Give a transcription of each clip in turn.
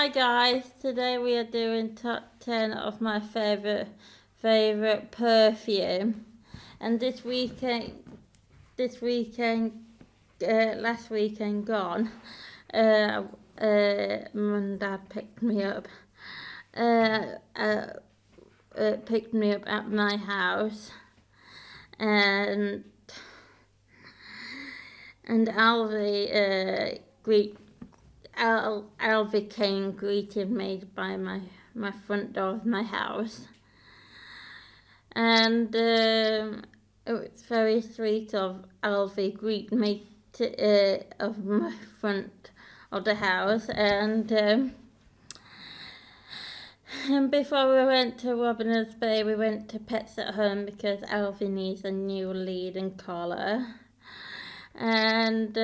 Hi guys, today we are doing top 10 of my favourite perfume. And last weekend gone, Mum and Dad picked me up at my house, and Alvy came and greeted me by my front door of my house, and it was very sweet of Alvy greet me of my front of the house, and before we went to Robiners Bay, we went to Pets at Home because Alvy needs a new lead and collar, and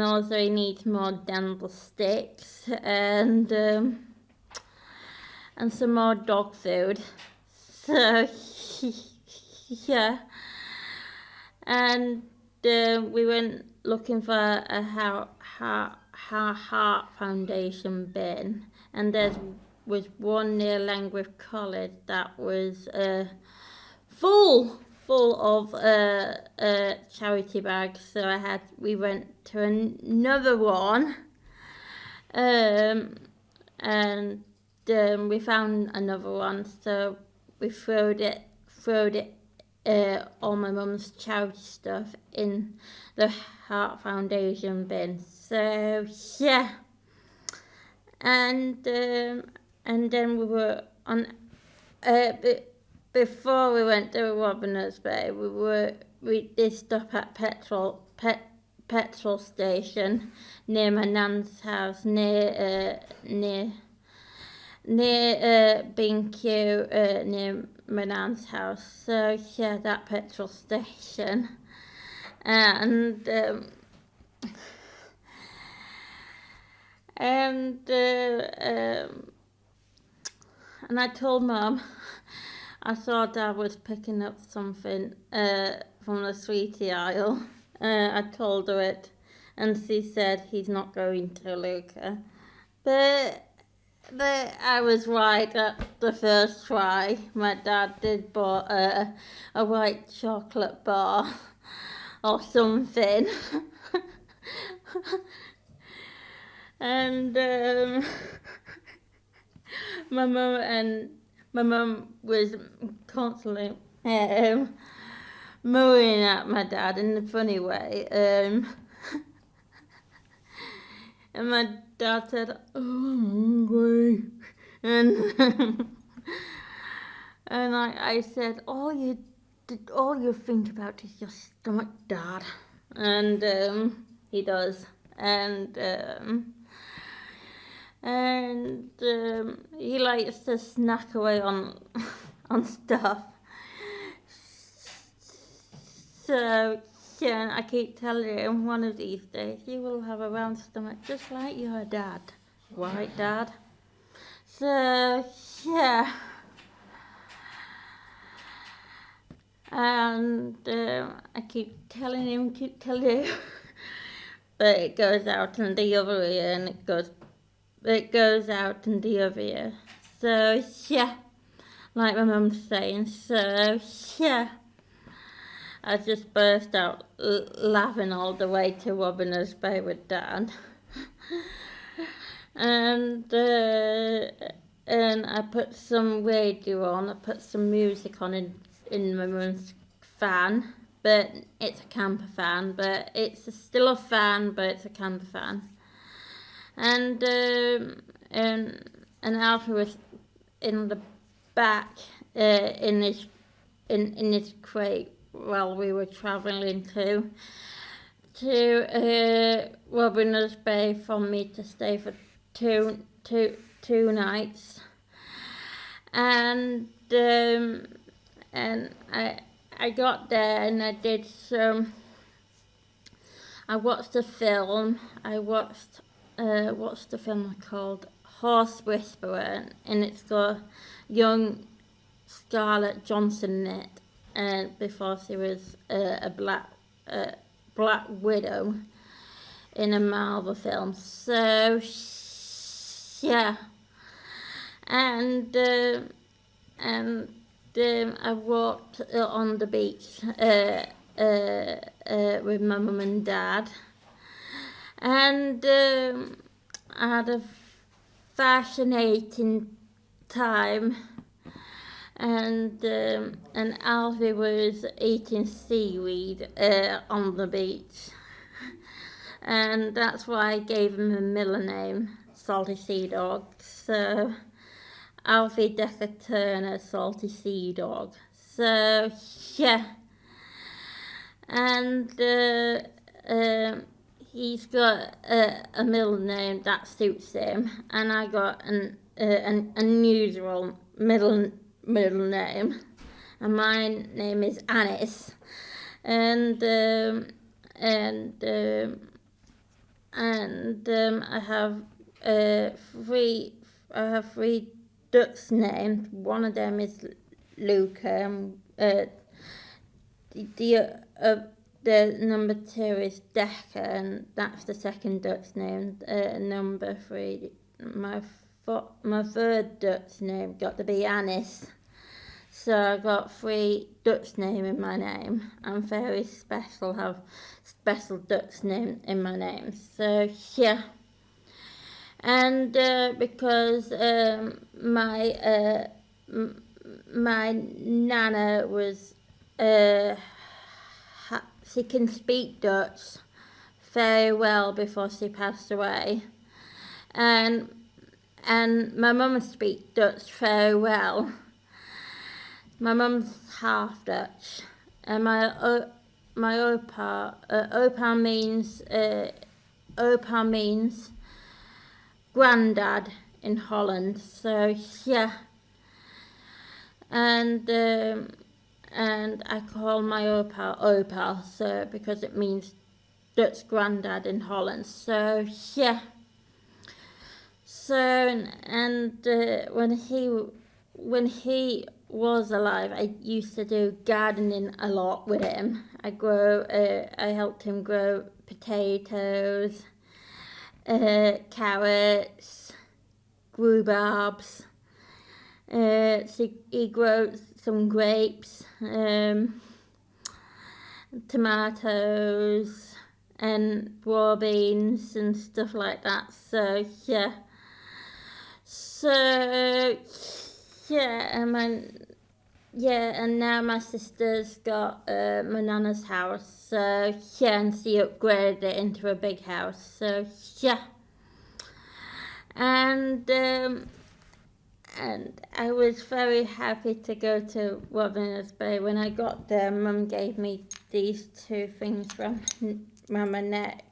also he needs more dental sticks and some more dog food. So yeah, and we went looking for a heart foundation bin, and there was one near Langwith College that was full of charity bags, so we went to another one, and we found another one, so we throwed it all my mum's charity stuff in the Heart Foundation bin. So yeah, and then we were on before we went to Robiners Bay, we did stop at petrol station near my nan's house, near B&Q, near my nan's house. So yeah, that petrol station, and I told Mum I saw Dad was picking up something from the sweetie aisle. I told her it, and she said he's not going to, Luca. But I was right at the first try. My dad did bought a white chocolate bar or something. And my mum was constantly mooing at my dad in a funny way. And my dad said, "Oh, I'm hungry." And and I said, all you think about is your stomach, Dad. And he does. And he likes to snack away on stuff. So yeah, I keep telling him one of these days you will have a round stomach just like your dad, right, Dad? So yeah, and I keep telling him, but it goes out in the other ear, and it goes out in the other ear. So yeah, like my mum's saying. So yeah, I just burst out laughing all the way to Robiners Bay with Dad. And I put some radio on. I put some music on in my mum's fan, but it's a camper fan. But it's still a fan, but it's a camper fan. And Alfie was in the back in his crate while we were travelling to Robiners Bay for me to stay for two nights, and I got there and I did I watched a film. I watched what's the film called? Horse Whisperer, and it's got young Scarlett Johansson in it, before she was a Black Widow in a Marvel film. So yeah. And I walked on the beach with my mum and dad, and I had a fascinating time. And Alfie was eating seaweed on the beach, and that's why I gave him a middle name, Salty Sea Dog. So Alfie Dekker-Turner, Salty Sea Dog. So yeah, and he's got a middle name that suits him, and I got an unusual middle name, and my name is Anis, and I have three ducks named. One of them is Luca. The number 2 is Dekker, and that's the second duck's name. Number 3, my third duck's name got to be Anis. So I got 3 duck's name in my name. I'm very special, have special duck's name in my name. So yeah. And because my nana was she can speak Dutch very well before she passed away, and my mum speaks Dutch very well. My mum's half Dutch, and my opa means granddad in Holland. So yeah, and I call my opa, so because it means Dutch granddad in Holland. So yeah. So and when he was alive, I used to do gardening a lot with him. I helped him grow potatoes, carrots, rhubarbs. So he grows some grapes, tomatoes, and raw beans and stuff like that. So yeah. So yeah, and now my sister's got my nana's house. So yeah, and she upgraded it into a big house. So yeah. And I was very happy to go to Wilderness Bay. When I got there, Mum gave me these 2 things from my neck,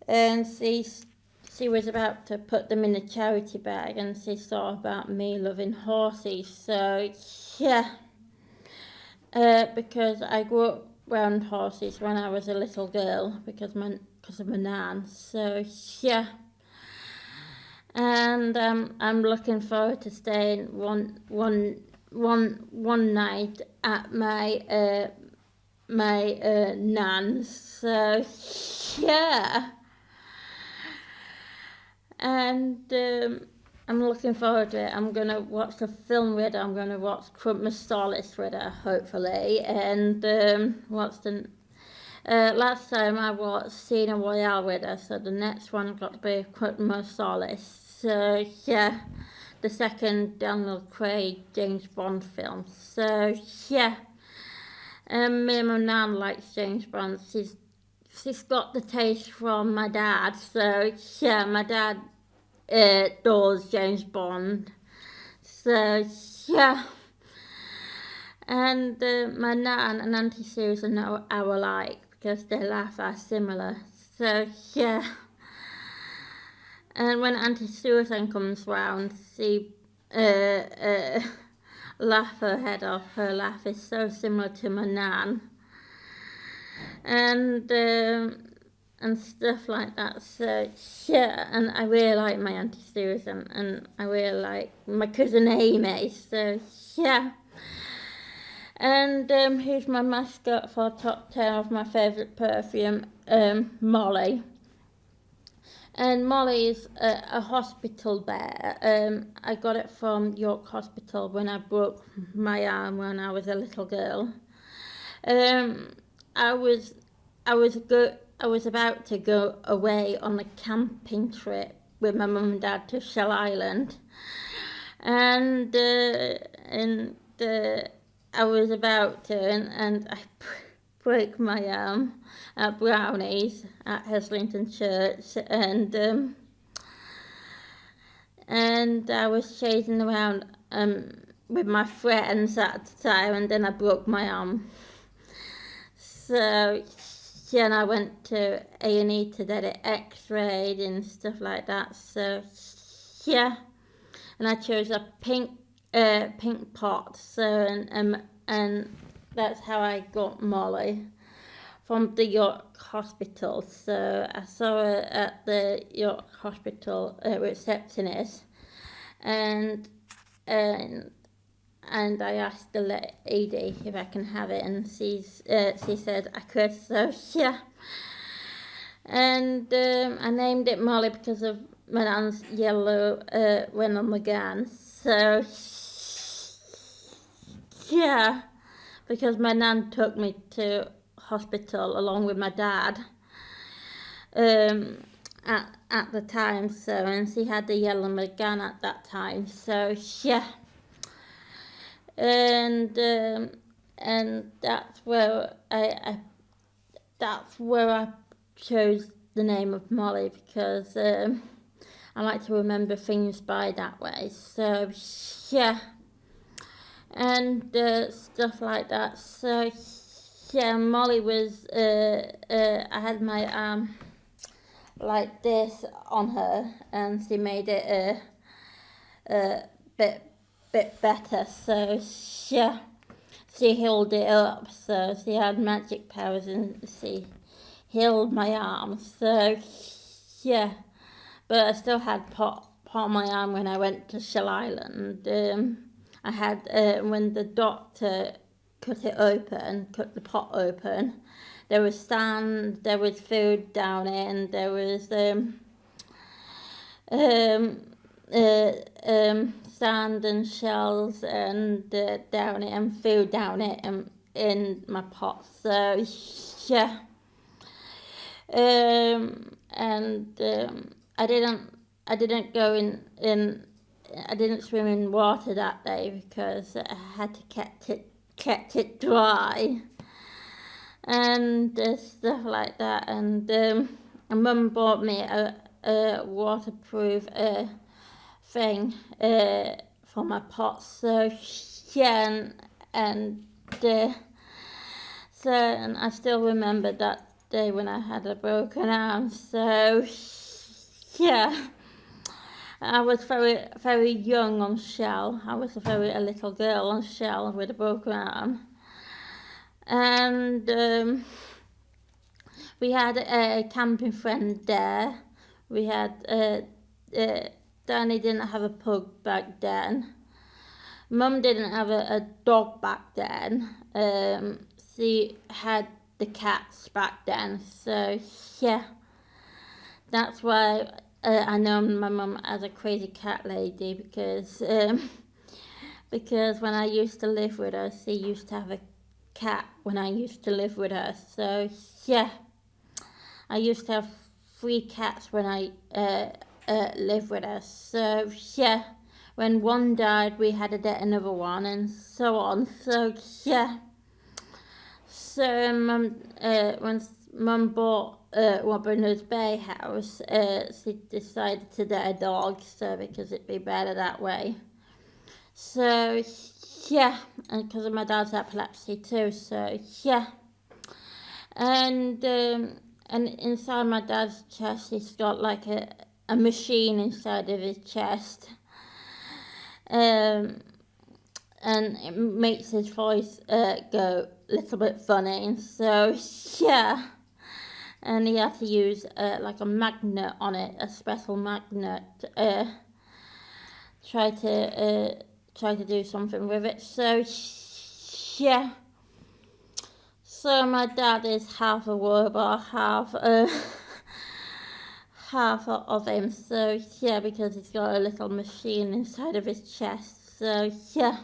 and she was about to put them in a charity bag, and she saw about me loving horses. So yeah, because I grew up around horses when I was a little girl because of my nan. So yeah. And I'm looking forward to staying one night at my nan's. So yeah, and I'm looking forward to it. I'm gonna watch the film with her. I'm gonna watch Christmas Solace with her, hopefully. And what's the last time I watched Casino Royale with her, so the next one got to be Christmas Solace. So yeah, the second Daniel Craig James Bond film. So yeah, me and my nan likes James Bond. She's got the taste from my dad. So yeah, my dad adores James Bond. So yeah. And my nan and Auntie Susan are alike because their laughs are similar. So yeah. And when Auntie Susan comes round, she laugh her head off. Her laugh is so similar to my nan. And stuff like that. So yeah, and I really like my Auntie Susan, and I really like my cousin Amy. So yeah. And who's my mascot for top 10 of my favourite perfume? Molly. And Molly is a hospital bear. I got it from York Hospital when I broke my arm when I was a little girl. I was about to go away on a camping trip with my mum and dad to Shell Island, and I was about to, and I broke my arm at Brownies at Heslington Church, and I was chasing around with my friends at the time, and then I broke my arm. So then I went to A&E to get it x-rayed and stuff like that. So yeah, and I chose a pink pot. So and that's how I got Molly from the York Hospital. So I saw her at the York Hospital receptionist, and I asked the lady if I can have it, and she said I could. So yeah, and I named it Molly because of my nan's yellow when on the gun. So yeah, because my nan took me to hospital along with my dad at the time. So, and she had the yellow McGann at that time. So yeah, and that's where I chose the name of Molly, because I like to remember things by that way. So yeah, and stuff like that. So yeah, Molly was I had my arm like this on her, and she made it a bit better. So yeah, she healed it up. So she had magic powers, and she healed my arm. So yeah, but I still had part of my arm when I went to Shell Island. I had when the doctor cut the pot open, there was sand, there was food down it, and there was sand and shells and down it, and food down it, and in my pot. So yeah, I didn't go in. I didn't swim in water that day because I had to kept it dry, and stuff like that. And Mum bought me a waterproof thing for my pot. So yeah, and I still remember that day when I had a broken arm. So yeah, I was very young on Shell. I was a little girl on Shell with a broken arm, and we had a camping friend there. We had Danny didn't have a pug back then. Mum didn't have a dog back then. She had the cats back then. So yeah, that's why I know my mum as a crazy cat lady, because when I used to live with her, she used to have a cat when I used to live with her. So yeah, I used to have 3 cats when I lived with her. So yeah, when one died, we had to get another one, and so on. So yeah, so when Mum bought Robin Bay house, she decided to get a dog, so because it'd be better that way. So yeah, and because of my dad's epilepsy too. So yeah, and inside my dad's chest, he's got like a machine inside of his chest, and it makes his voice go a little bit funny. And so yeah, and he had to use like a magnet on it, a special magnet, try to do something with it. So yeah, so my dad is half a robot, half of him. So yeah, because he's got a little machine inside of his chest. So yeah,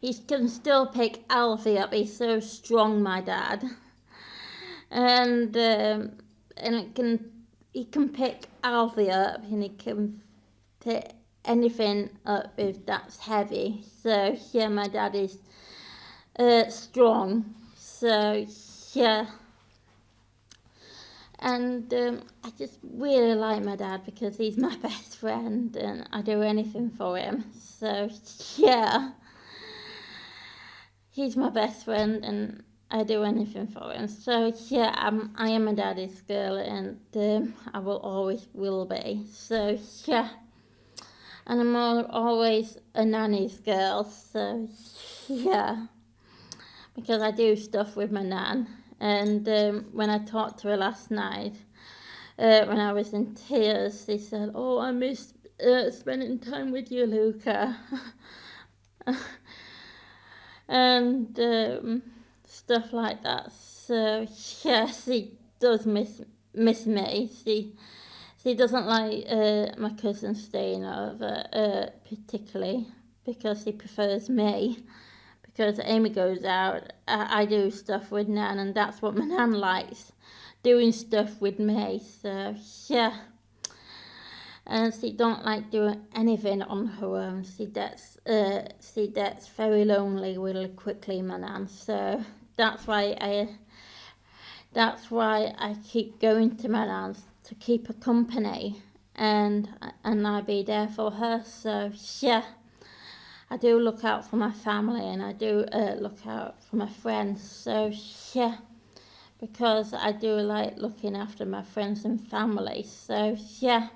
he can still pick Alfie up. He's so strong, my dad. And he can pick Alfie up, and he can pick anything up if that's heavy. So yeah, my dad is strong. So yeah. And I just really like my dad because he's my best friend and I do anything for him. So yeah, he's my best friend and I do anything for him. So yeah, I am a daddy's girl and I will always will be. So yeah, and I'm always a nanny's girl. So yeah, because I do stuff with my nan. And when I talked to her last night, when I was in tears, she said, "Oh, I miss spending time with you, Luca," and stuff like that. So yeah, she does miss me. She doesn't like my cousin staying over particularly because she prefers me. Because Amy goes out, I do stuff with Nan, and that's what my Nan likes, doing stuff with me. So yeah, and she don't like doing anything on her own. She gets very lonely really quickly, my Nan. So that's why I keep going to my Nan's to keep her company, and I be there for her. So yeah. I do look out for my family and I do look out for my friends. So yeah, because I do like looking after my friends and family. So yeah,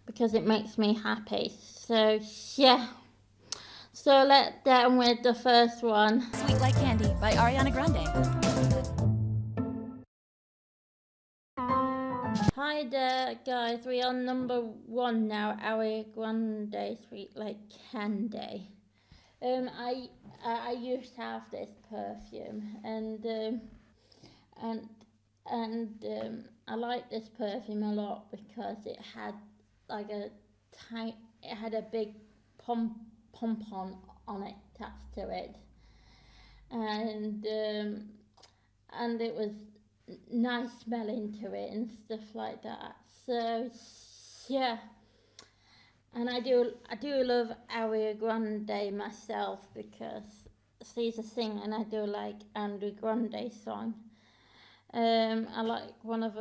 because it makes me happy. So yeah. So let's get on with the first one. Sweet Like Candy by Ariana Grande. Hi there, guys. We are number 1 now. Ariana Grande, Sweet Like Candy. I used to have this perfume, and I like this perfume a lot because it had like it had a big pompon on it attached to it, and it was nice smelling to it and stuff like that. So yeah. And I do love Ariana Grande myself because she's a singer and I do like Ariana Grande song. I like one of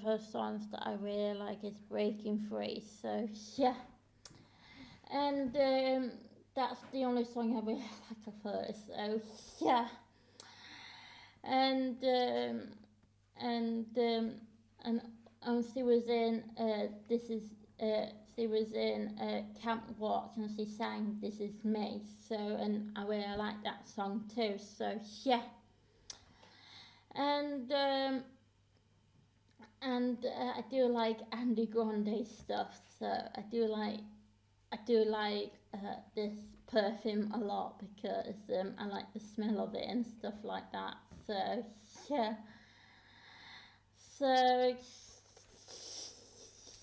her songs that I really like is Breaking Free. So yeah, and that's the only song I really like of hers. So yeah, and she was in she was in Camp Watch and she sang This Is Me. So and I really like that song too. So yeah, and I do like Andy Grande stuff. So I do like this perfume a lot because I like the smell of it and stuff like that. So yeah. So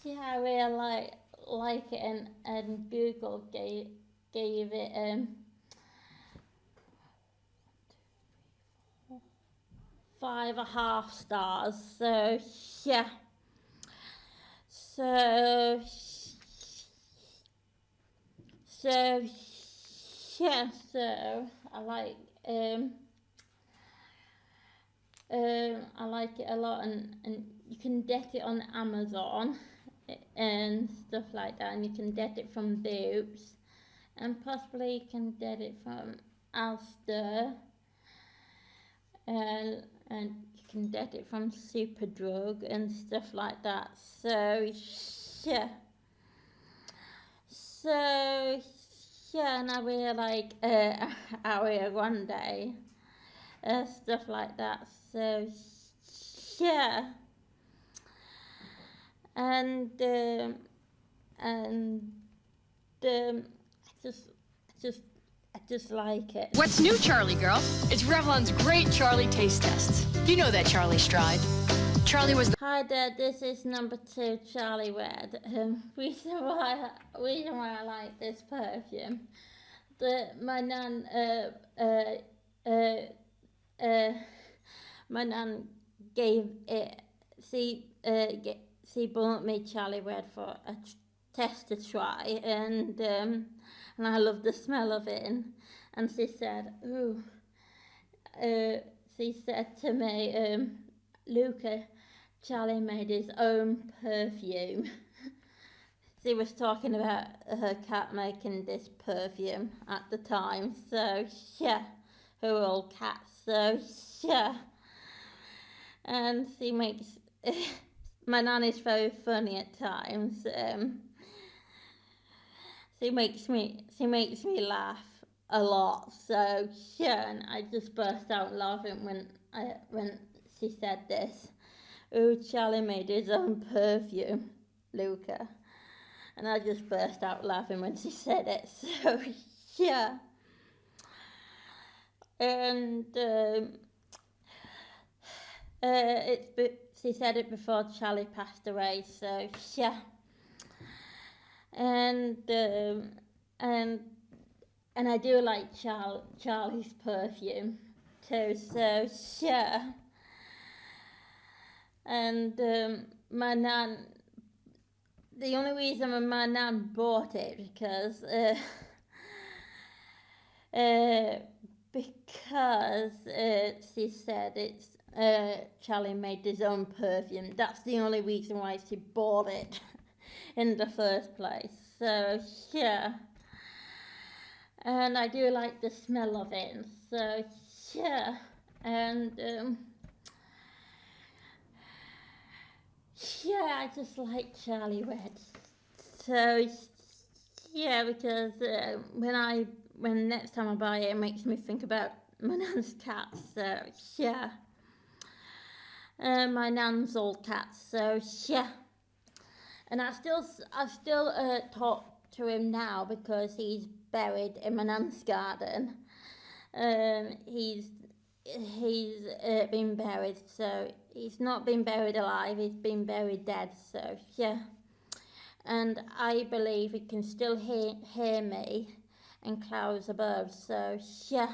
yeah, I really like it, and Google gave it 5.5 stars. So yeah. So yeah. So I like it a lot, and you can get it on Amazon and stuff like that, and you can get it from Boots, and possibly you can get it from Asda, and you can get it from Superdrug and stuff like that. So yeah. So yeah, and I really like Ariana Grande. Stuff like that. So yeah, and I just like it. What's new, Charlie girl? It's Revlon's great Charlie taste test. You know that, Charlie Stride. Charlie was the Hi there, this is number 2, Charlie Red. Reason why I like this perfume. My nan gave it. She bought me Charlie Red for a test to try, and I love the smell of it. And she said, "Ooh." She said to me, "Luca, Charlie made his own perfume." She was talking about her cat making this perfume at the time, so yeah, her old cat, so yeah. And she makes, my nan is very funny at times. She makes me laugh a lot, so yeah, and I just burst out laughing when she said this. "Oh, Charlie made his own perfume, Luca." And I just burst out laughing when she said it, so yeah. And she said it before Charlie passed away, so yeah. And I do like Charlie's perfume too, so yeah. And my nan, the only reason my nan bought it because she said it's Charlie made his own perfume. That's the only reason why she bought it in the first place. So yeah, and I do like the smell of it. So yeah, and yeah, I just like Charlie Red. So yeah, because when next time I buy it, it makes me think about my nan's cat. So yeah, my nan's old cat. So yeah, and I still talk to him now because he's buried in my nan's garden. He's been buried, so he's not been buried alive. He's been buried dead. So yeah. And I believe he can still hear me in clouds above. So yeah,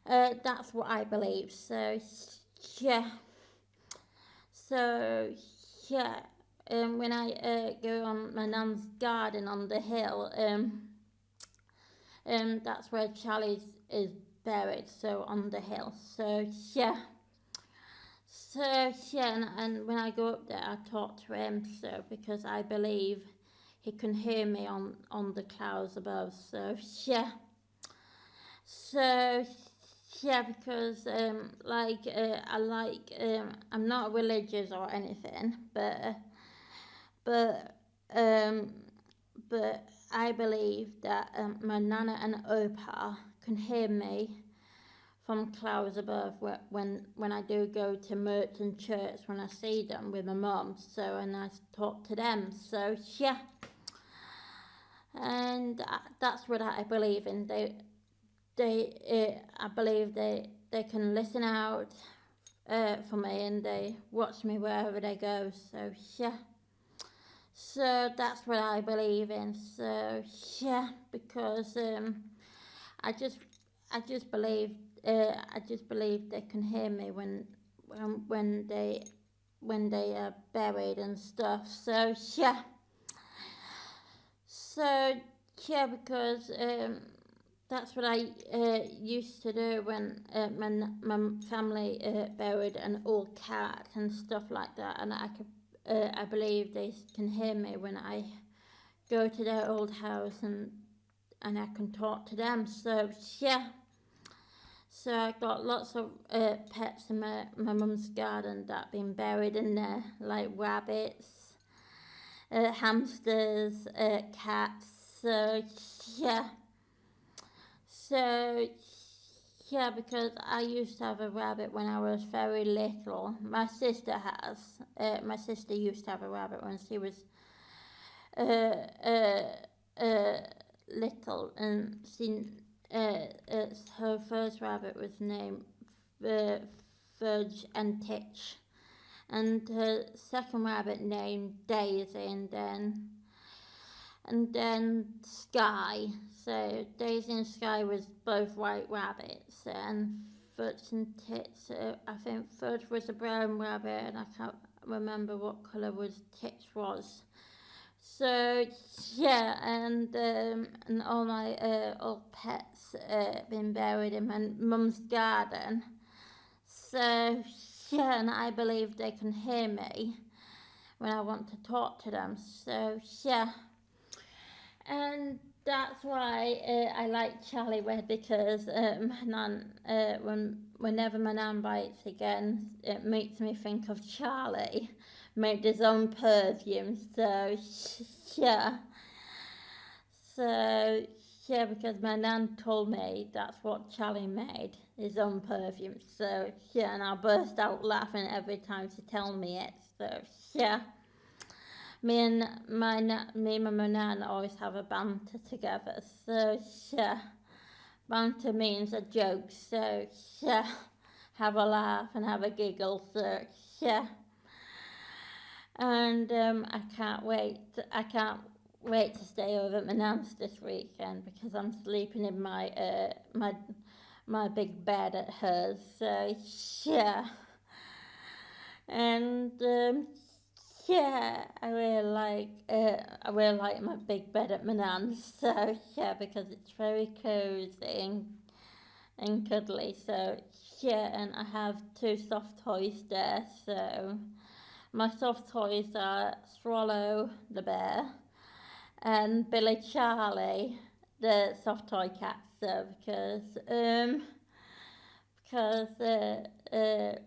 that's what I believe. So yeah, so yeah. When I go on my nan's garden on the hill, that's where Charlie is buried. So on the hill. So yeah. So yeah, and when I go up there, I talk to him. So because I believe he can hear me on the clouds above. So yeah. So yeah, because I like I'm not religious or anything, but um, but I believe that my nana and opa can hear me from clouds above when I do go to Merton Church when I see them with my mum. So and I talk to them. So yeah, and that's what I believe in. I believe they can listen out for me and they watch me wherever they go. So yeah. So that's what I believe in. So yeah, because I just I just believe they can hear me when they are buried and stuff. So yeah. So yeah, because that's what I used to do when my family buried an old cat and stuff like that, and I believe they can hear me when I go to their old house and I can talk to them. So yeah. So I got lots of pets in my mum's garden that been buried in there, like rabbits, hamsters, cats. So yeah. So yeah, because I used to have a rabbit when I was very little. My sister has. My sister used to have a rabbit when she was uh, uh, uh, little, and her first rabbit was named Fudge and Titch, and her second rabbit named Daisy, and then Sky. So Daisy and Sky was both white rabbits, and Fudge and Tits, I think Fudge was a brown rabbit, and I can't remember what colour was Tits was. So yeah, and all my old pets been buried in my mum's garden. So yeah, and I believe they can hear me when I want to talk to them. So yeah, and that's why I like Charlie Red, because my nan, whenever my nan bites again, it makes me think of Charlie. Made his own perfume, so yeah. So yeah, because my nan told me that's what Charlie made, his own perfume. So yeah, and I burst out laughing every time she tells me it. So yeah. Me and my nan always have a banter together, so yeah, banter means a joke, so yeah, have a laugh and have a giggle, so yeah, and I can't wait to stay over at my nan's this weekend, because I'm sleeping in my my big bed at hers, so yeah, and yeah, I really like my big bed at my nan's, so yeah, because it's very cozy and cuddly, so yeah, and I have 2 soft toys there, so my soft toys are Swallow the bear and Billy Charlie, the soft toy cat, so because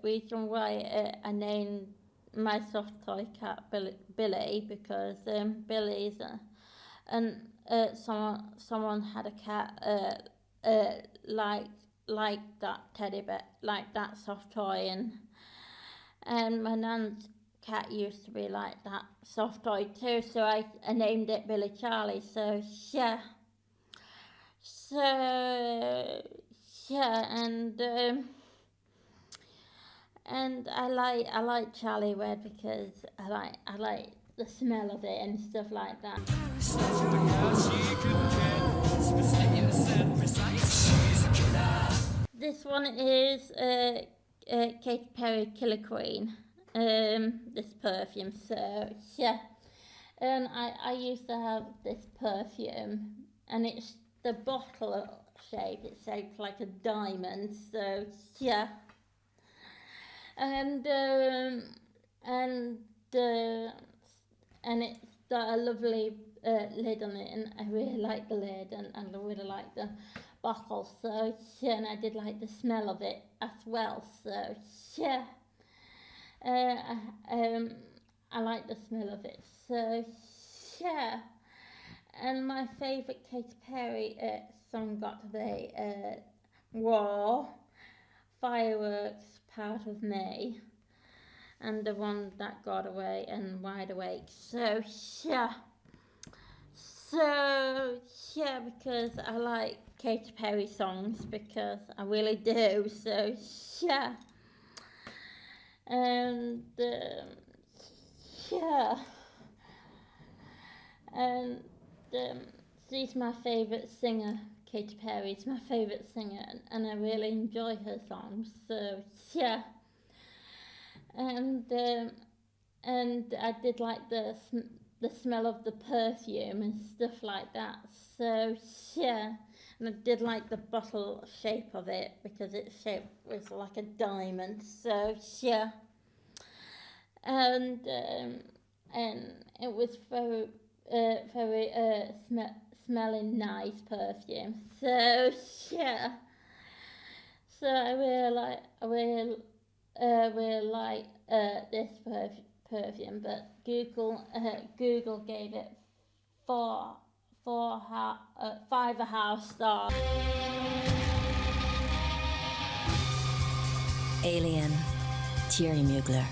reason why I named my soft toy cat Billy, because Billy's and someone had a cat like that teddy bear, like that soft toy, and my nan's cat used to be like that soft toy too, so I named it Billy Charlie. So yeah, and I like Charlie Red because I like the smell of it and stuff like that. This one is Katy Perry Killer Queen. This perfume. So yeah, and I used to have this perfume, and it's the bottle shape. It's shaped like a diamond. So yeah. And it's got a lovely lid on it, and I really like the lid, and I really like the bottle, so yeah, and I did like the smell of it as well, so yeah, I like the smell of it, so yeah, and my favourite Katy Perry song got to be War, Fireworks, Part of Me, and the one that got away, and Wide Awake. So yeah, because I like Katy Perry songs, because I really do. So yeah, and yeah, and she's my favourite singer. Katy Perry's my favourite singer, and I really enjoy her songs. So yeah, and I did like the smell of the perfume and stuff like that. So yeah, and I did like the bottle shape of it, because its shape was like a diamond. So yeah, and it was very smelling nice perfume. So yeah, so I really like this perfume, but Google gave it 5.5 stars. Alien, Thierry Mugler.